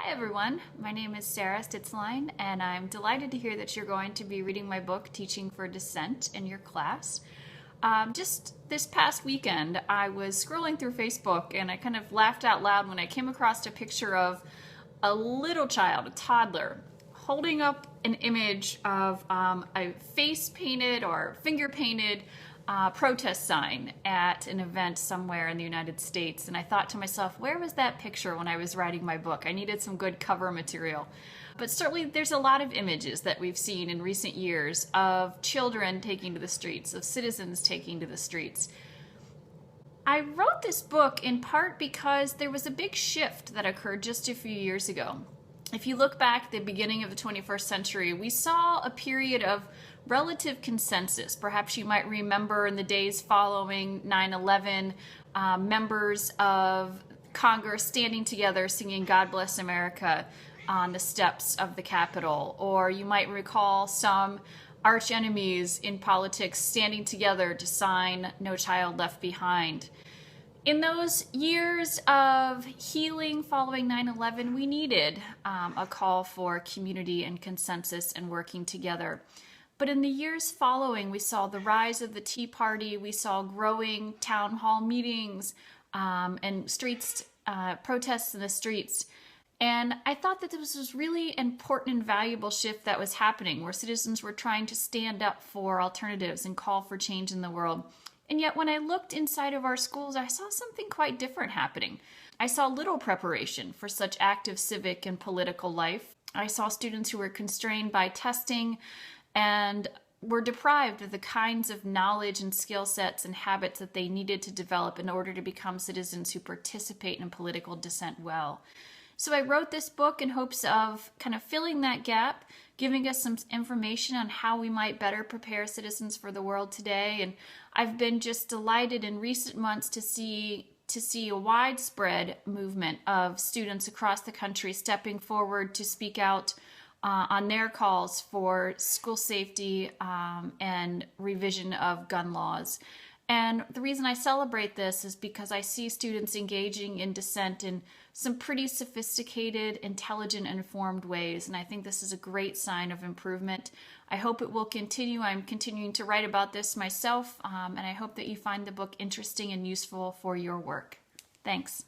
Hi everyone, my name is Sarah Stitzlein, and I'm delighted to hear that you're going to be reading my book, Teaching for Dissent, in your class. Just this past weekend, I was scrolling through Facebook and I kind of laughed out loud when I came across a picture of a little child, a toddler, holding up an image of a face painted or finger painted protest sign at an event somewhere in the United States. And I thought to myself, where was that picture when I was writing my book? I needed some good cover material. But certainly there's a lot of images that we've seen in recent years of children taking to the streets, of citizens taking to the streets. I wrote this book in part because there was a big shift that occurred just a few years ago. If you look back at the beginning of the 21st century, we saw a period of relative consensus. Perhaps you might remember in the days following 9/11, members of Congress standing together singing "God Bless America" on the steps of the Capitol. Or you might recall some arch enemies in politics standing together to sign "No Child Left Behind." In those years of healing following 9/11, we needed a call for community and consensus and working together. But in the years following, we saw the rise of the Tea Party, we saw growing town hall meetings and streets, protests in the streets. And I thought that this was really important and valuable shift that was happening, where citizens were trying to stand up for alternatives and call for change in the world. And yet when I looked inside of our schools, I saw something quite different happening. I saw little preparation for such active civic and political life. I saw students who were constrained by testing and were deprived of the kinds of knowledge and skill sets and habits that they needed to develop in order to become citizens who participate in political dissent well. So I wrote this book in hopes of kind of filling that gap, giving us some information on how we might better prepare citizens for the world today. And I've been just delighted in recent months to see a widespread movement of students across the country stepping forward to speak out on their calls for school safety and revision of gun laws. And the reason I celebrate this is because I see students engaging in dissent in some pretty sophisticated, intelligent, and informed ways. And I think this is a great sign of improvement. I hope it will continue. I'm continuing to write about this myself, and I hope that you find the book interesting and useful for your work. Thanks.